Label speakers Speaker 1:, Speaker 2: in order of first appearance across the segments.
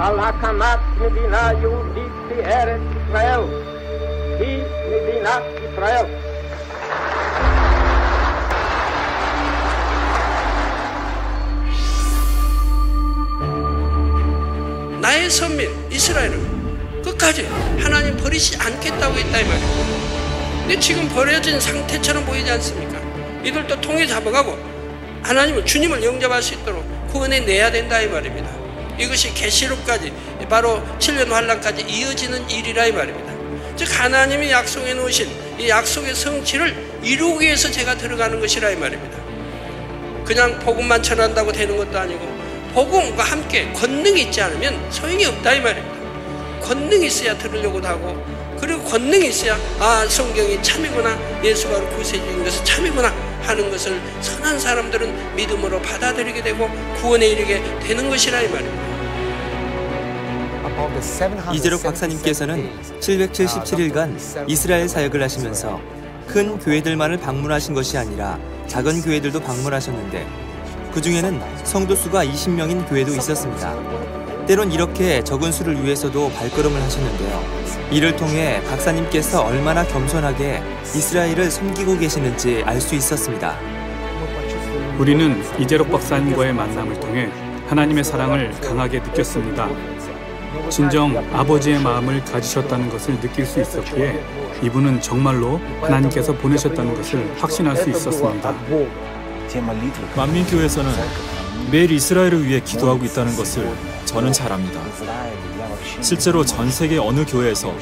Speaker 1: על הקמת מדינה יהודית בארץ ישראל היא מדינת ישראל.
Speaker 2: 나의 선민 이스라엘을 끝까지 하나님 버리지 않겠다고 했다 이 말이에요. 근데 지금 버려진 상태처럼 보이지 않습니까? 이들도 통해 잡아가고 하나님을 주님을 영접할 수 있도록 구원해 내야 된다 이 말입니다. 이것이 계시록까지 바로 7년 환란까지 이어지는 일이라 이 말입니다. 즉 하나님이 약속해 놓으신 이 약속의 성취를 이루기 위해서 제가 들어가는 것이라 이 말입니다. 그냥 복음만 전한다고 되는 것도 아니고 복음과 함께 권능이 있지 않으면 소용이 없다 이 말입니다. 권능이 있어야 들으려고도 하고 그리고 권능이 있어야 아 성경이 참이구나 예수가 구세주인 것은 참이구나 하는 것을 선한 사람들은 믿음으로 받아들이게 되고 구원에 이르게 되는 것이라 이 말입니다.
Speaker 3: 이재록 박사님께서는 777일간 이스라엘 사역을 하시면서 큰 교회들만을 방문하신 것이 아니라 작은 교회들도 방문하셨는데 그 중에는 성도 수가 20명인 교회도 있었습니다. 때론 이렇게 적은 수를 위해서도 발걸음을 하셨는데요. 이를 통해 박사님께서 얼마나 겸손하게 이스라엘을 섬기고 계시는지 알 수 있었습니다.
Speaker 4: 우리는 이재록 박사님과의 만남을 통해 하나님의 사랑을 강하게 느꼈습니다. 진정 아버지의 마음을 가지셨다는 것을 느낄 수 있었기에 이분은 정말로 하나님께서 보내셨다는 것을 확신할 수 있었습니다.
Speaker 5: 만민교회에서는 매일 이스라엘을 위해 기도하고 있다는 것을 저는 잘 압니다. 실제로 전 세계 어느 교회에서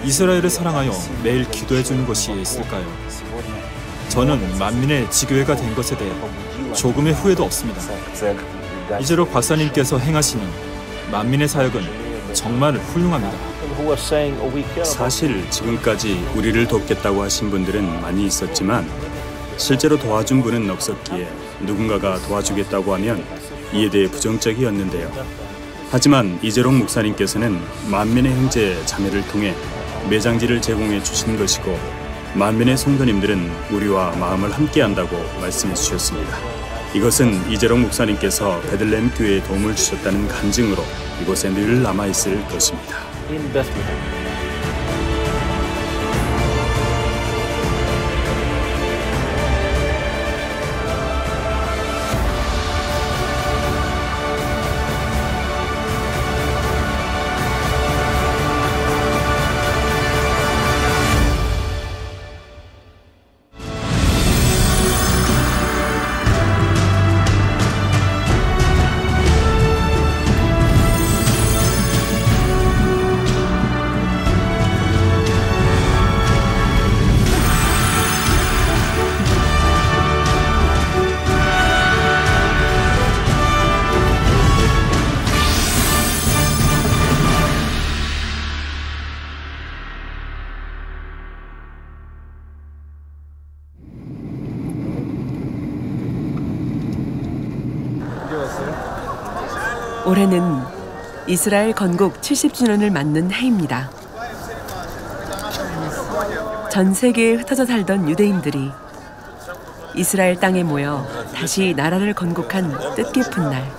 Speaker 5: 이스라엘을 사랑하여 매일 기도해 주는 것이 있을까요? 저는 만민의 지교회가 된 것에 대해 조금의 후회도 없습니다. 이재록 박사님께서 행하시는 만민의 사역은 정말 훌륭합니다.
Speaker 6: 사실 지금까지 우리를 돕겠다고 하신 분들은 많이 있었지만 실제로 도와준 분은 없었기에 누군가가 도와주겠다고 하면 이에 대해 부정적이었는데요. 하지만 이재록 목사님께서는 만민의 형제 자매를 통해 매장지를 제공해 주신 것이고 만민의 성도님들은 우리와 마음을 함께한다고 말씀해 주셨습니다. 이것은 이재록 목사님께서 베들레헴 교회에 도움을 주셨다는 간증으로 이곳에 늘 남아있을 것입니다.
Speaker 7: 올해는 이스라엘 건국 70주년을 맞는 해입니다. 전 세계에 흩어져 살던 유대인들이 이스라엘 땅에 모여 다시 나라를 건국한 뜻깊은 날.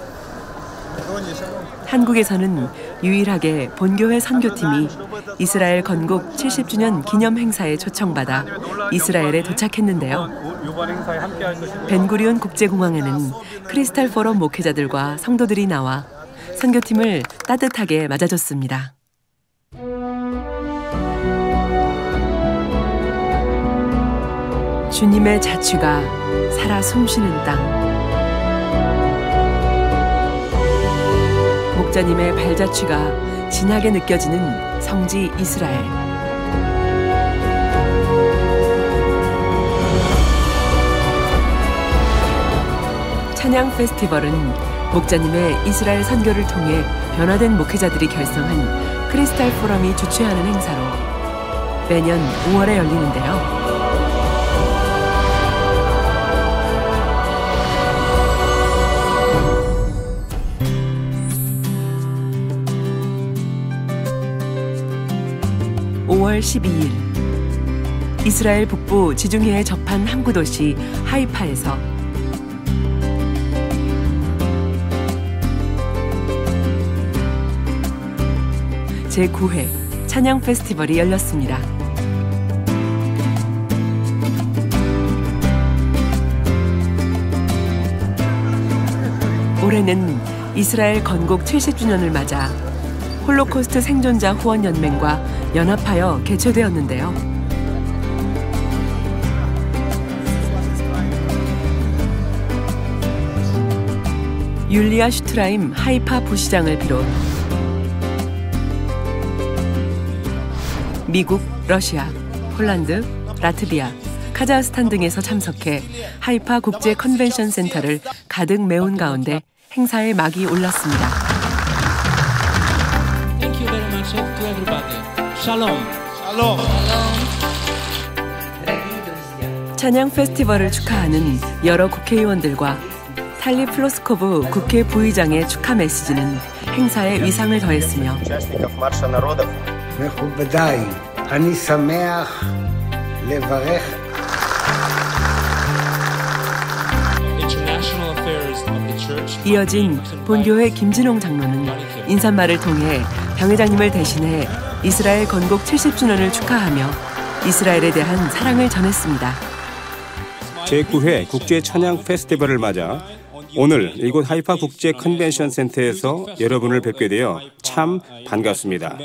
Speaker 7: 한국에서는 유일하게 본교회 선교팀이 이스라엘 건국 70주년 기념 행사에 초청받아 이스라엘에 도착했는데요. 벤구리온 국제공항에는 크리스탈 포럼 목회자들과 성도들이 나와 선교팀을 따뜻하게 맞아줬습니다. 주님의 자취가 살아 숨쉬는 땅. 목자님의 발자취가 진하게 느껴지는 성지 이스라엘. 찬양 페스티벌은 목자님의 이스라엘 선교를 통해 변화된 목회자들이 결성한 크리스탈 포럼이 주최하는 행사로 매년 5월에 열리는데요. (5월 12일) 이스라엘 북부 지중해에 접한 항구 도시 하이파에서 제9회 찬양 페스티벌이 열렸습니다. 올해는 이스라엘 건국 70주년을 맞아 홀로코스트 생존자 후원연맹과 연합하여 개최되었는데요. 율리아 슈트라임 하이파 부시장을 비롯 미국, 러시아, 폴란드, 라트비아, 카자흐스탄 등에서 참석해 하이파 국제 컨벤션 센터를 가득 메운 가운데 행사의 막이 올랐습니다.
Speaker 8: Thank you very much to everybody. Shalom.
Speaker 7: 찬양 페스티벌을 축하하는 여러 국회의원들과 탈리 플로스코브 국회 부의장의 축하 메시지는 행사에 위상을 더했으며
Speaker 9: מכובדיי, אני שמח לברך
Speaker 7: 이어진 본교회 김진홍 장로는 인사말을 통해 병 회장님을 대신해 이스라엘 건국 70주년을 축하하며 이스라엘에 대한 사랑을 전했습니다.
Speaker 10: 제9회 국제 찬양 페스티벌을 맞아 오늘 이곳 하이파 국제 컨벤션 센터에서 여러분을 뵙게 되어 참 반갑습니다.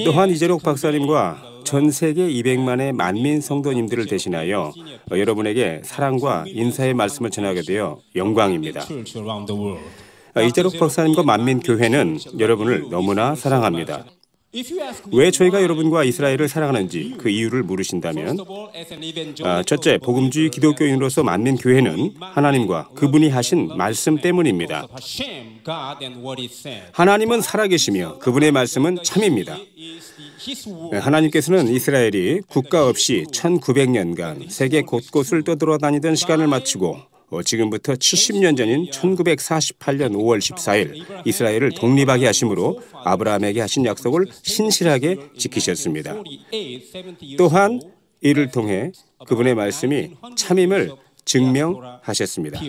Speaker 10: 또한 이재록 박사님과 전 세계 200만의 만민 성도님들을 대신하여 여러분에게 사랑과 인사의 말씀을 전하게 되어 영광입니다. 이재록 박사님과 만민교회는 여러분을 너무나 사랑합니다. 왜 저희가 여러분과 이스라엘을 사랑하는지 그 이유를 물으신다면 첫째, 복음주의 기독교인으로서 만민교회는 하나님과 그분이 하신 말씀 때문입니다. 하나님은 살아계시며 그분의 말씀은 참입니다. 하나님께서는 이스라엘이 국가 없이 1900년간 세계 곳곳을 떠돌아다니던 시간을 마치고 지금부터 70년 전인 1948년 5월 14일 이스라엘을 독립하게 하심으로 아브라함에게 하신 약속을 신실하게 지키셨습니다. 또한 이를 통해 그분의 말씀이 참임을 증명하셨습니다.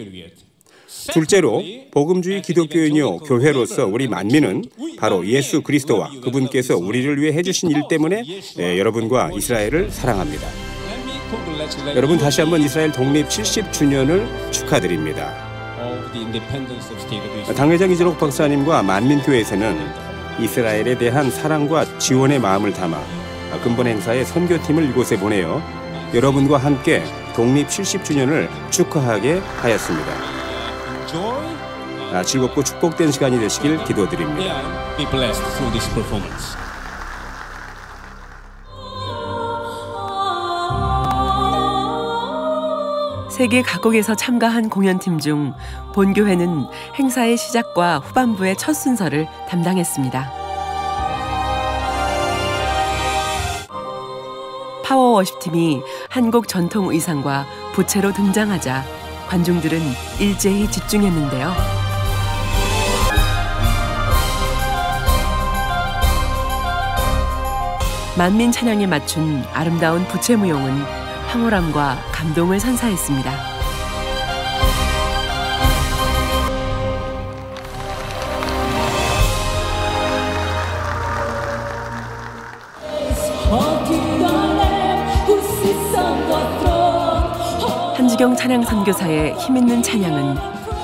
Speaker 10: 둘째로 복음주의 기독교인이요 교회로서 우리 만민은 바로 예수 그리스도와 그분께서 우리를 위해 해주신 일 때문에 여러분과 이스라엘을 사랑합니다. 여러분 다시 한번 이스라엘 독립 70주년을 축하드립니다. 당회장 이재록 박사님과 만민교회에서는 이스라엘에 대한 사랑과 지원의 마음을 담아 근본 행사의 선교팀을 이곳에 보내어 여러분과 함께 독립 70주년을 축하하게 하였습니다. 즐겁고 축복된 시간이 되시길 기도드립니다.
Speaker 7: 세계 각국에서 참가한 공연팀 중 본교회는 행사의 시작과 후반부의 첫 순서를 담당했습니다. 파워워십팀이 한국 전통 의상과 부채로 등장하자 관중들은 일제히 집중했는데요. 만민 찬양에 맞춘 아름다운 부채 무용은 황홀함과 감동을 선사했습니다. 한지경 찬양 선교사의 힘있는 찬양은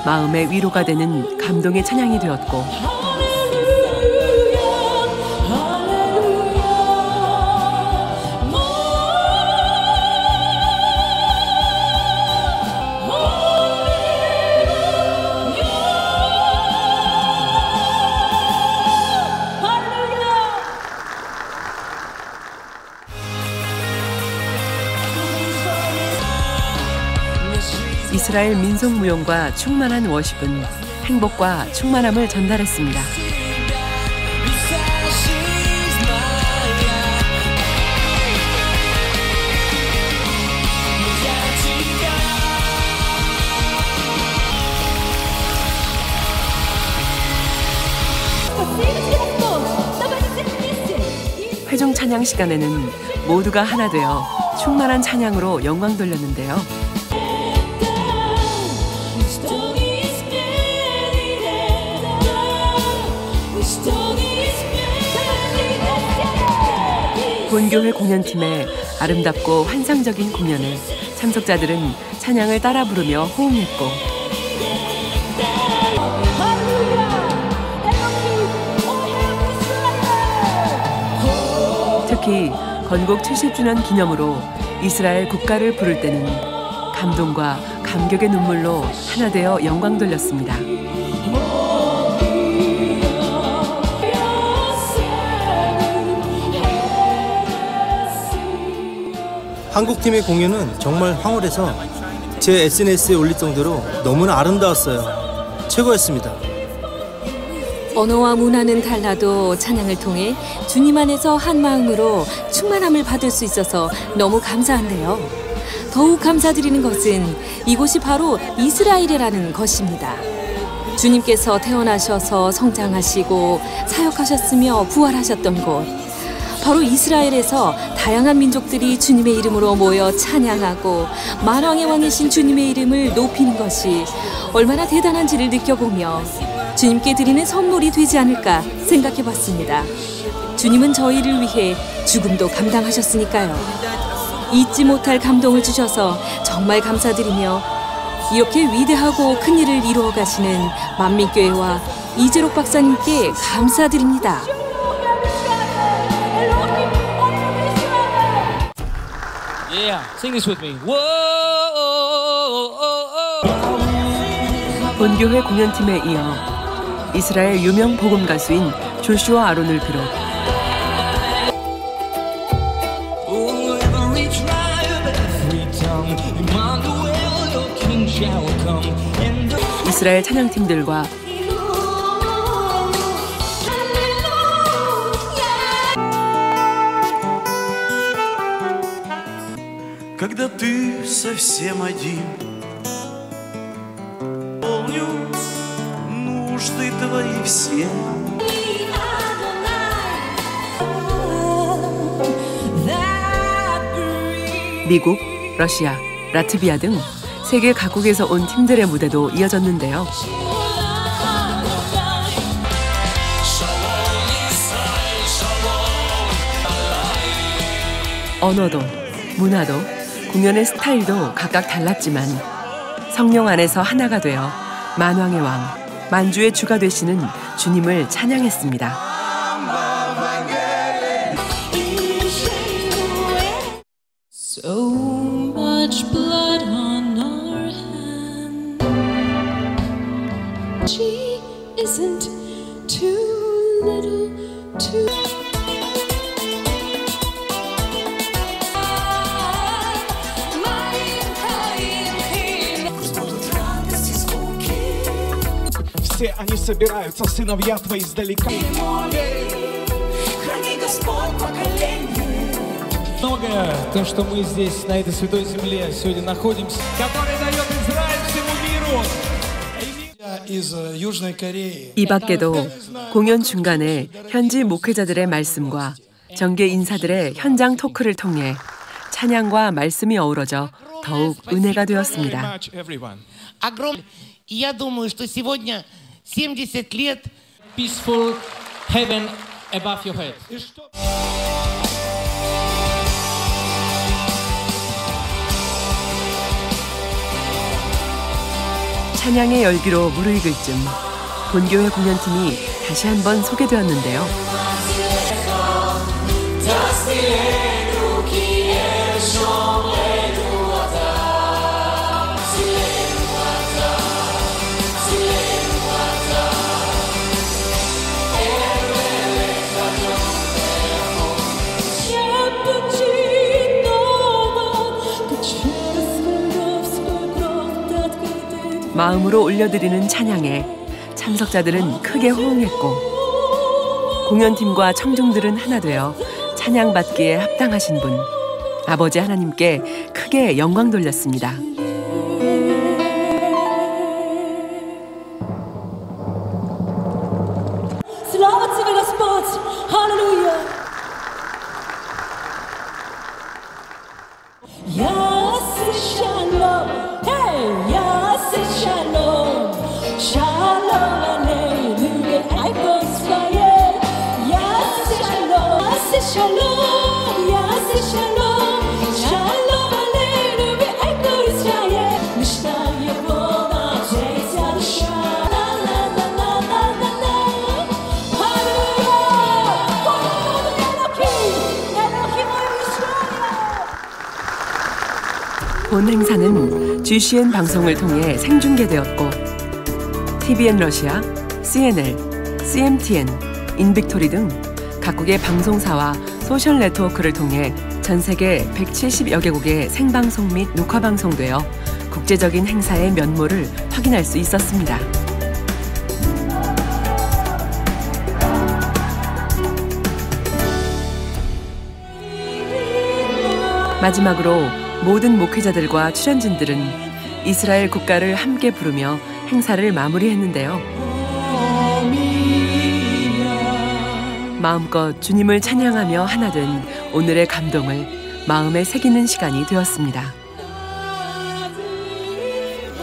Speaker 7: 마음의 위로가 되는 감동의 찬양이 되었고 이스라엘 민속무용과 충만한 워십은 행복과 충만함을 전달했습니다. 회중 찬양 시간에는 모두가 하나 되어 충만한 찬양으로 영광 돌렸는데요. 본교회 공연팀의 아름답고 환상적인 공연에 참석자들은 찬양을 따라 부르며 호응했고 특히 건국 70주년 기념으로 이스라엘 국가를 부를 때는 감동과 감격의 눈물로 하나 되어 영광 돌렸습니다.
Speaker 11: 한국팀의 공연은 정말 황홀해서 제 SNS에 올릴 정도로 너무나 아름다웠어요. 최고였습니다.
Speaker 12: 언어와 문화는 달라도 찬양을 통해 주님 안에서 한 마음으로 충만함을 받을 수 있어서 너무 감사한데요. 더욱 감사드리는 것은 이곳이 바로 이스라엘이라는 것입니다. 주님께서 태어나셔서 성장하시고 사역하셨으며 부활하셨던 곳, 바로 이스라엘에서 다양한 민족들이 주님의 이름으로 모여 찬양하고 만왕의 왕이신 주님의 이름을 높이는 것이 얼마나 대단한지를 느껴보며 주님께 드리는 선물이 되지 않을까 생각해봤습니다. 주님은 저희를 위해 죽음도 감당하셨으니까요. 잊지 못할 감동을 주셔서 정말 감사드리며 이렇게 위대하고 큰 일을 이루어 가시는 만민교회와 이재록 박사님께 감사드립니다.
Speaker 8: Yeah, sing this with me.
Speaker 7: 본교회 공연팀에 이어 이스라엘 유명 복음 가수인 조슈아 아론을 비롯 이스라엘 찬양팀들과
Speaker 13: Когда ты совсем один, помню нужды твои все.
Speaker 7: 미국, 러시아, 라트비아 등 세계 각국에서 온 팀들의 무대도 이어졌는데요. 언어도, 문화도, 공연의 스타일도 각각 달랐지만 성령 안에서 하나가 되어 만왕의 왕, 만주의 주가 되시는 주님을 찬양했습니다.
Speaker 14: So much blood on our hands. She isn't too little too.
Speaker 15: Все они собираются, сыновья твои издалека.
Speaker 14: Храни Господь поколение.
Speaker 8: Многое, то, что мы здесь, на этой святой земле, сегодня находимся, который дает Израиль всему миру.
Speaker 7: 이 밖에도 공연 중간에 현지 목회자들의 말씀과 정계 인사들의 현장 토크를 통해 찬양과 말씀이 어우러져 더욱 은혜가 되었습니다.
Speaker 16: Я думаю, что сегодня 70 лет
Speaker 8: Peaceful heaven above your head.
Speaker 7: 찬양의 열기로 무르익을 쯤 본교회 공연팀이 다시 한번 소개되었는데요. 마음으로 올려드리는 찬양에 참석자들은 크게 호응했고 공연팀과 청중들은 하나 되어 찬양받기에 합당하신 분, 아버지 하나님께 크게 영광 돌렸습니다.
Speaker 14: Слава тебе, Господь! Аллилуйя! Яси шалом, hey, яси шалом, шалом алейну, I was fire. Яси шалом,
Speaker 7: 본 행사는 GCN 방송을 통해 생중계되었고 TVN 러시아, CNL, CMTN, 인빅토리 등 각국의 방송사와 소셜 네트워크를 통해 전 세계 170여 개국에 생방송 및 녹화방송되어 국제적인 행사의 면모를 확인할 수 있었습니다. 마지막으로 모든 목회자들과 출연진들은 이스라엘 국가를 함께 부르며 행사를 마무리했는데요. 마음껏 주님을 찬양하며 하나 된 오늘의 감동을 마음에 새기는 시간이 되었습니다.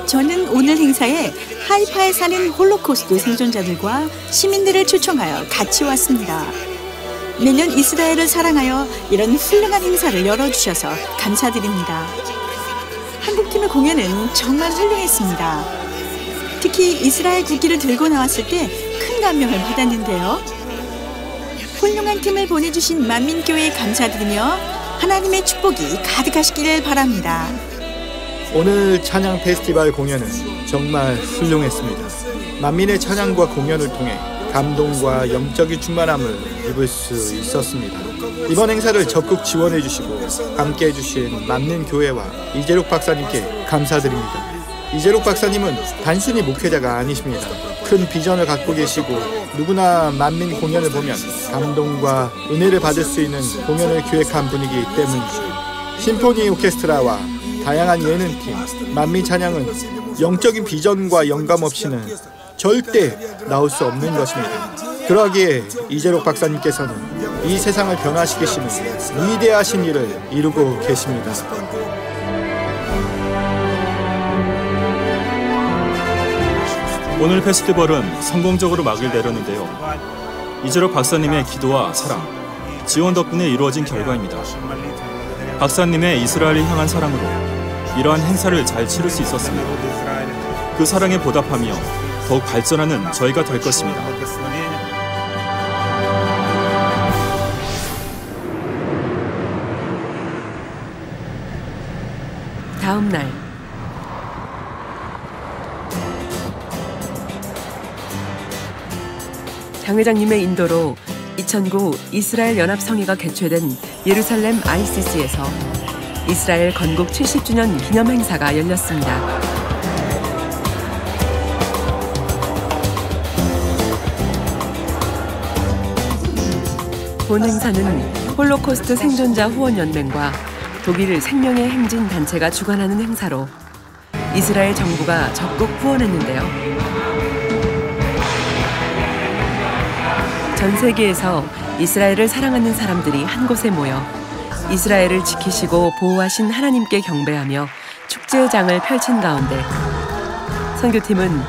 Speaker 17: 저는 오늘 행사에 하이파에 사는 홀로코스트 생존자들과 시민들을 초청하여 같이 왔습니다. 매년 이스라엘을 사랑하여 이런 훌륭한 행사를 열어주셔서 감사드립니다. 한국팀의 공연은 정말 훌륭했습니다. 특히 이스라엘 국기를 들고 나왔을 때 큰 감명을 받았는데요. 훌륭한 팀을 보내주신 만민교회에 감사드리며 하나님의 축복이 가득하시기를 바랍니다.
Speaker 18: 오늘 찬양 페스티벌 공연은 정말 훌륭했습니다. 만민의 찬양과 공연을 통해 감동과 영적인 충만함을 입을 수 있었습니다. 이번 행사를 적극 지원해 주시고 함께 해주신 만민교회와 이재록 박사님께 감사드립니다. 이재록 박사님은 단순히 목회자가 아니십니다. 큰 비전을 갖고 계시고 누구나 만민 공연을 보면 감동과 은혜를 받을 수 있는 공연을 기획한 분이기 때문이죠. 심포니 오케스트라와 다양한 예능팀, 만민 찬양은 영적인 비전과 영감 없이는 절대 나올 수 없는 것입니다. 그러기에 이재록 박사님께서는 이 세상을 변화시키시는 위대하신 일을 이루고 계십니다.
Speaker 5: 오늘 페스티벌은 성공적으로 막을 내렸는데요. 이재록 박사님의 기도와 사랑, 지원 덕분에 이루어진 결과입니다. 박사님의 이스라엘을 향한 사랑으로 이러한 행사를 잘 치를 수 있었습니다. 그 사랑에 보답하며 더욱 발전하는 저희가 될 것입니다.
Speaker 7: 다음 날 장 회장님의 인도로 2009 이스라엘 연합성회가 개최된 예루살렘 ICC에서 이스라엘 건국 70주년 기념 행사가 열렸습니다. 본 행사는 홀로코스트 생존자 후원연맹과 독일 생명의 행진 단체가 주관하는 행사로 이스라엘 정부가 적극 후원했는데요. 전 세계에서 이스라엘을 사랑하는 사람들이 한 곳에 모여 이스라엘을 지키시고 보호하신 하나님께 경배하며 축제장을 펼친 가운데 선교팀은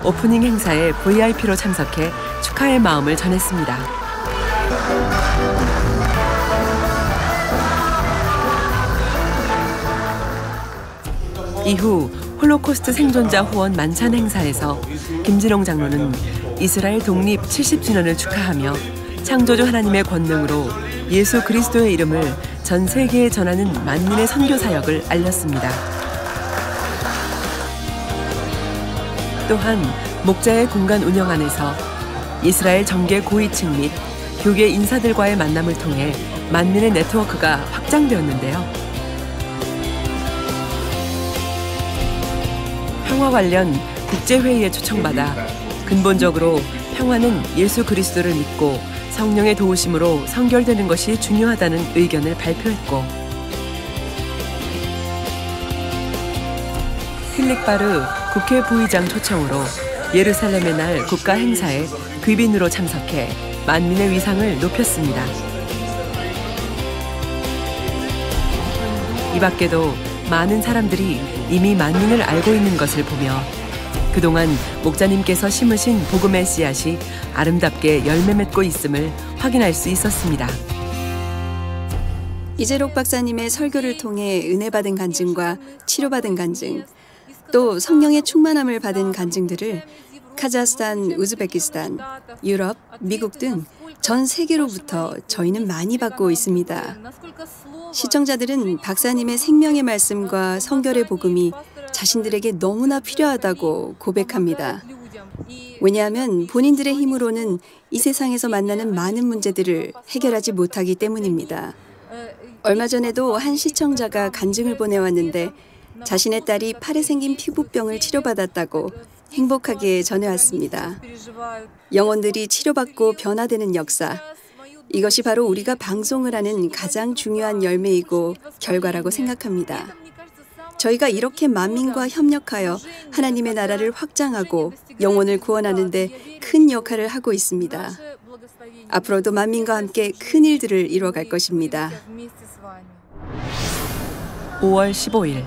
Speaker 7: 오프닝 행사에 VIP로 참석해 축하의 마음을 전했습니다. 이후 홀로코스트 생존자 후원 만찬 행사에서 김진홍 장로는 이스라엘 독립 70주년을 축하하며 창조주 하나님의 권능으로 예수 그리스도의 이름을 전 세계에 전하는 만민의 선교 사역을 알렸습니다. 또한 목자의 공간 운영 안에서 이스라엘 정계 고위층 및 교계 인사들과의 만남을 통해 만민의 네트워크가 확장되었는데요. 평화 관련 국제회의에 초청받아 근본적으로 평화는 예수 그리스도를 믿고 성령의 도우심으로 성결되는 것이 중요하다는 의견을 발표했고 필립바르 국회 부의장 초청으로 예루살렘의 날 국가 행사에 귀빈으로 참석해 만민의 위상을 높였습니다. 이 밖에도 많은 사람들이 이미 만민을 알고 있는 것을 보며 그동안 목자님께서 심으신 복음의 씨앗이 아름답게 열매 맺고 있음을 확인할 수 있었습니다.
Speaker 19: 이재록 박사님의 설교를 통해 은혜 받은 간증과 치료받은 간증, 또 성령의 충만함을 받은 간증들을 카자흐스탄, 우즈베키스탄, 유럽, 미국 등 전 세계로부터 저희는 많이 받고 있습니다. 시청자들은 박사님의 생명의 말씀과 성결의 복음이 자신들에게 너무나 필요하다고 고백합니다. 왜냐하면 본인들의 힘으로는 이 세상에서 만나는 많은 문제들을 해결하지 못하기 때문입니다. 얼마 전에도 한 시청자가 간증을 보내왔는데 자신의 딸이 팔에 생긴 피부병을 치료받았다고 행복하게 전해왔습니다. 영혼들이 치료받고 변화되는 역사, 이것이 바로 우리가 방송을 하는 가장 중요한 열매이고 결과라고 생각합니다. 저희가 이렇게 만민과 협력하여 하나님의 나라를 확장하고 영혼을 구원하는 데 큰 역할을 하고 있습니다. 앞으로도 만민과 함께 큰 일들을 이루어갈 것입니다.
Speaker 7: 5월 15일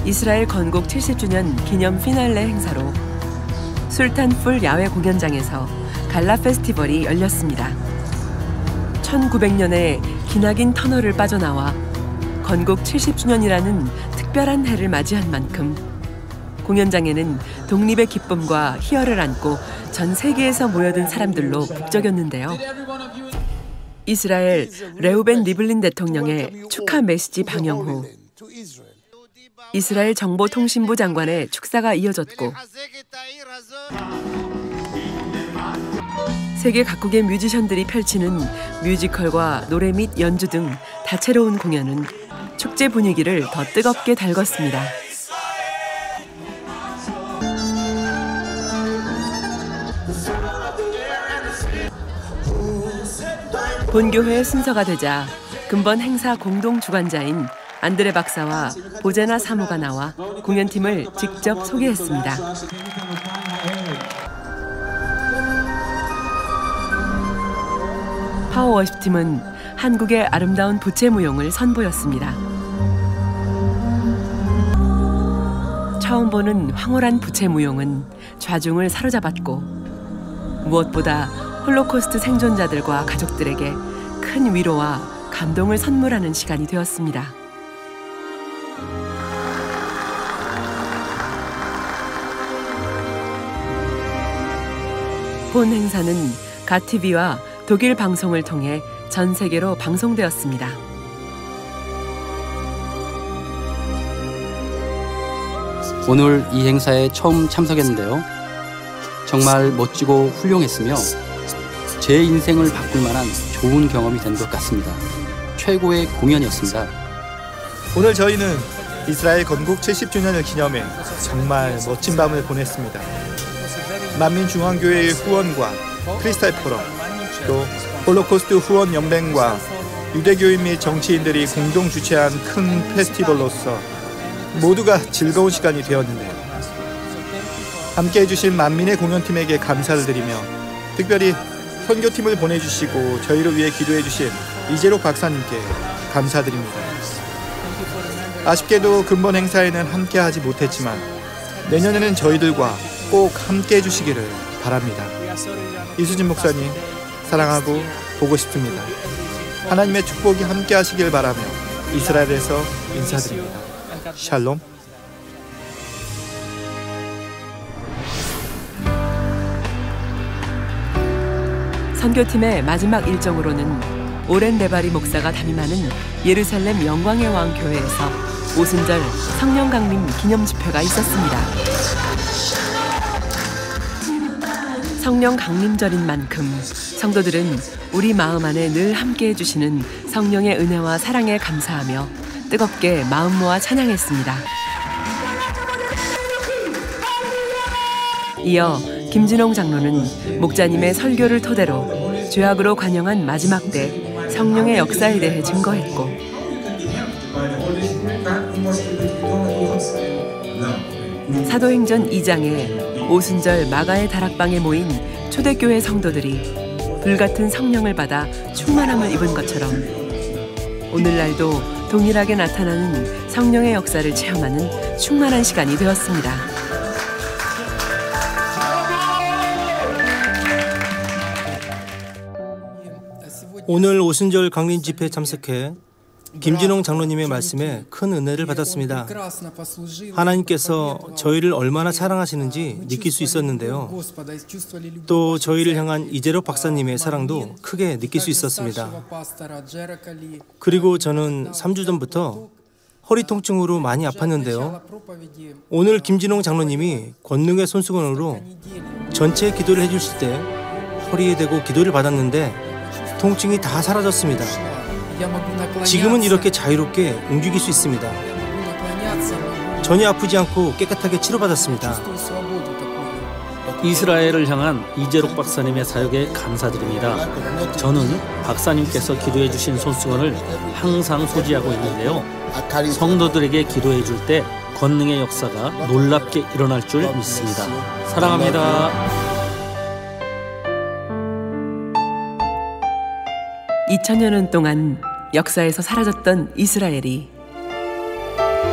Speaker 7: 이스라엘 건국 70주년 기념 피날레 행사로 술탄풀 야외 공연장에서 갈라 페스티벌이 열렸습니다. 1900년에 기나긴 터널을 빠져나와 건국 70주년이라는 특별한 해를 맞이한 만큼 공연장에는 독립의 기쁨과 희열을 안고 전 세계에서 모여든 사람들로 북적였는데요. 이스라엘 레우벤 리블린 대통령의 축하 메시지 방영 후 이스라엘 정보통신부 장관의 축사가 이어졌고 세계 각국의 뮤지션들이 펼치는 뮤지컬과 노래 및 연주 등 다채로운 공연은 축제 분위기를 더 뜨겁게 달궜습니다. 본교회 순서가 되자 근본 행사 공동 주관자인 안드레 박사와 보제나 사무가 나와 공연팀을 직접 소개했습니다. 파워워십팀은 한국의 아름다운 부채 무용을 선보였습니다. 처음 보는 황홀한 부채 무용은 좌중을 사로잡았고 무엇보다 홀로코스트 생존자들과 가족들에게 큰 위로와 감동을 선물하는 시간이 되었습니다. 본 행사는 가TV와 독일 방송을 통해 전 세계로 방송되었습니다.
Speaker 20: 오늘 이 행사에 처음 참석했는데요. 정말 멋지고 훌륭했으며 제 인생을 바꿀 만한 좋은 경험이 된 것 같습니다. 최고의 공연이었습니다.
Speaker 18: 오늘 저희는 이스라엘 건국 70주년을 기념해 정말 멋진 밤을 보냈습니다. 만민중앙교회의 후원과 크리스탈 포럼, 또 홀로코스트 후원 연맹과 유대교인 및 정치인들이 공동 주최한 큰 페스티벌로서 모두가 즐거운 시간이 되었는데요. 함께해 주신 만민의 공연팀에게 감사를 드리며 특별히 선교팀을 보내주시고 저희를 위해 기도해 주신 이재록 박사님께 감사드립니다. 아쉽게도 근본 행사에는 함께하지 못했지만 내년에는 저희들과 꼭 함께해 주시기를 바랍니다. 이수진 목사님 사랑하고 보고 싶습니다. 하나님의 축복이 함께하시길 바라며 이스라엘에서 인사드립니다. 샬롬.
Speaker 7: 선교팀의 마지막 일정으로는 오렌 레바리 목사가 담임하는 예루살렘 영광의 왕 교회에서 오순절 성령 강림 기념 집회가 있었습니다. 성령 강림절인 만큼 성도들은 우리 마음 안에 늘 함께해 주시는 성령의 은혜와 사랑에 감사하며 뜨겁게 마음 모아 찬양했습니다. 이어 김진홍 장로는 목자님의 설교를 토대로 죄악으로 관영한 마지막 때 성령의 역사에 대해 증거했고 사도행전 2장에 오순절 마가의 다락방에 모인 초대교회 성도들이 불같은 성령을 받아 충만함을 입은 것처럼 오늘날도 동일하게 나타나는 성령의 역사를 체험하는 충만한 시간이 되었습니다.
Speaker 11: 오늘 오순절 강림 집회에 참석해 김진홍 장로님의 말씀에 큰 은혜를 받았습니다. 하나님께서 저희를 얼마나 사랑하시는지 느낄 수 있었는데요. 또 저희를 향한 이재록 박사님의 사랑도 크게 느낄 수 있었습니다. 그리고 저는 3주 전부터 허리 통증으로 많이 아팠는데요. 오늘 김진홍 장로님이 권능의 손수건으로 전체 기도를 해주실 때 허리에 대고 기도를 받았는데 통증이 다 사라졌습니다. 지금은 이렇게 자유롭게 움직일 수 있습니다. 전혀 아프지 않고 깨끗하게 치료받았습니다.
Speaker 21: 이스라엘을 향한 이재록 박사님의 사역에 감사드립니다. 저는 박사님께서 기도해 주신 손수건을 항상 소지하고 있는데요. 성도들에게 기도해 줄 때 권능의 역사가 놀랍게 일어날 줄 믿습니다. 사랑합니다.
Speaker 7: 2000여 년 동안 역사에서 사라졌던 이스라엘이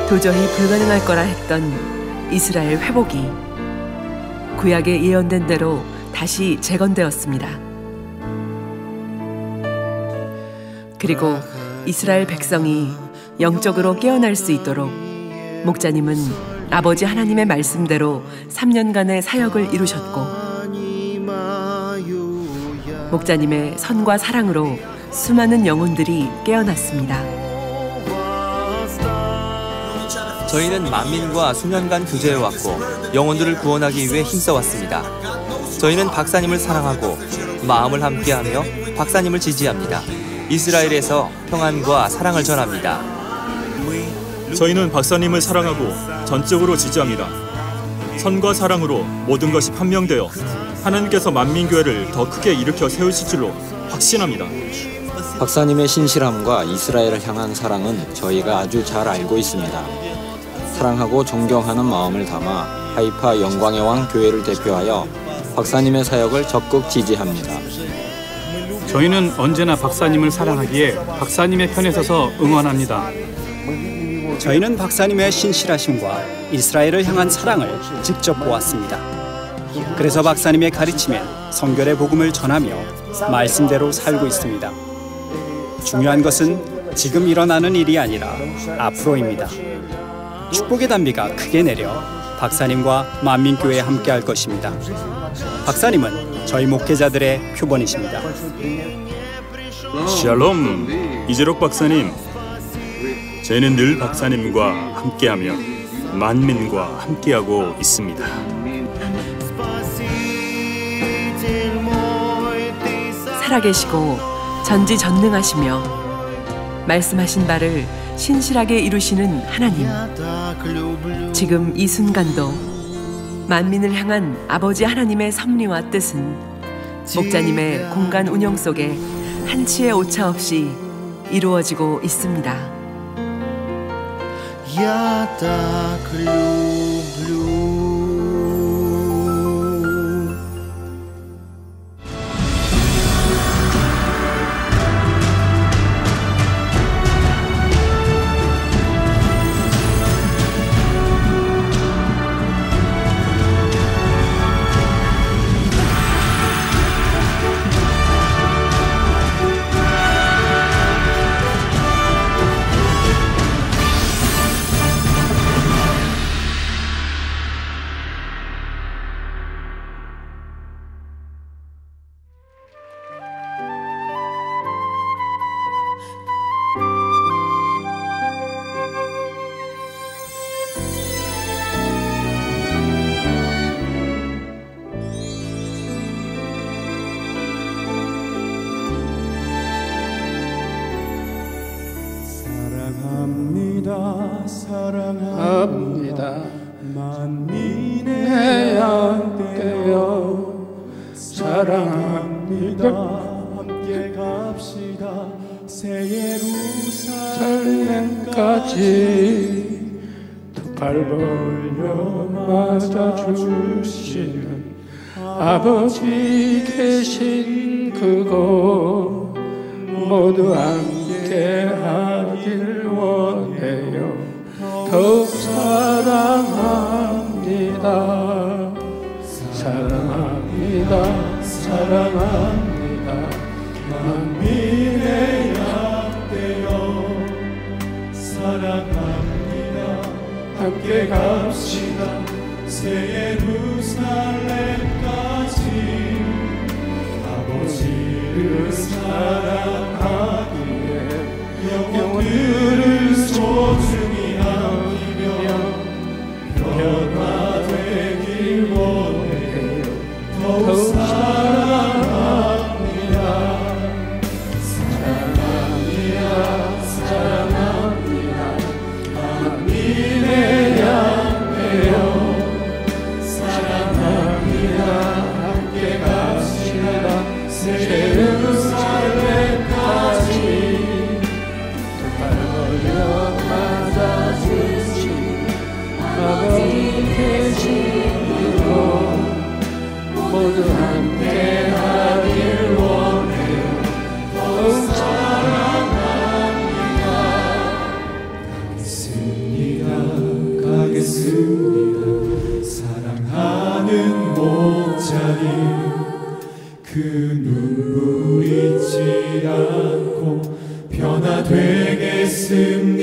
Speaker 7: 도저히 불가능할 거라 했던 이스라엘 회복이 구약에 예언된 대로 다시 재건되었습니다. 그리고 이스라엘 백성이 영적으로 깨어날 수 있도록 목자님은 아버지 하나님의 말씀대로 3년간의 사역을 이루셨고 목자님의 선과 사랑으로 수많은 영혼들이 깨어났습니다.
Speaker 3: 저희는 만민과 수년간 교제해왔고 영혼들을 구원하기 위해 힘써왔습니다. 저희는 박사님을 사랑하고 마음을 함께하며 박사님을 지지합니다. 이스라엘에서 평안과 사랑을 전합니다.
Speaker 5: 저희는 박사님을 사랑하고 전적으로 지지합니다. 선과 사랑으로 모든 것이 판명되어 하나님께서 만민교회를 더 크게 일으켜 세우실 줄로 확신합니다.
Speaker 22: 박사님의 신실함과 이스라엘을 향한 사랑은 저희가 아주 잘 알고 있습니다. 사랑하고 존경하는 마음을 담아 하이파 영광의 왕 교회를 대표하여 박사님의 사역을 적극 지지합니다.
Speaker 4: 저희는 언제나 박사님을 사랑하기에 박사님의 편에 서서 응원합니다.
Speaker 23: 저희는 박사님의 신실하심과 이스라엘을 향한 사랑을 직접 보았습니다. 그래서 박사님의 가르침엔 성결의 복음을 전하며 말씀대로 살고 있습니다. 중요한 것은 지금 일어나는 일이 아니라 앞으로입니다. 축복의 단비가 크게 내려 박사님과 만민교회에 함께할 것입니다. 박사님은 저희 목회자들의 표본이십니다.
Speaker 6: 샬롬, 이재록 박사님. 저희는 늘 박사님과 함께하며 만민과 함께하고 있습니다.
Speaker 7: 살아계시고 전지전능하시며 말씀하신 바를 신실하게 이루시는 하나님. 지금 이 순간도 만민을 향한 아버지 하나님의 섭리와 뜻은 목자님의 공간 운영 속에 한치의 오차 없이 이루어지고 있습니다.
Speaker 2: 사랑합니다. 만민의 양떼여 사랑합니다. 함께 갑시다. 새 예루살렘까지 두 팔 벌려 맞아주시는 아버지 계신 그곳 모두 함께 하길 원해요. 더욱 사랑합니다. 사랑합니다. 사랑합니다. 만민의 양떼여
Speaker 1: 함께 갑시다. 새 예루살렘까지 아버지를 사랑하기에 영혼들을 소중히 아끼며 변화되길 원해요. 더욱 사랑합니다. 사랑합니다. 사랑합니다. 만민의 양매여 사랑합니다. 함께 갑시다. 새 예루살렘까지 발 벌려 맞아주신 아버지 계시고 모두 함께 하길 원해요. 더욱 사랑합니다. 가겠습니다. 사랑하는 목자님 그 눈물 잊지 않고 변화되겠습니다.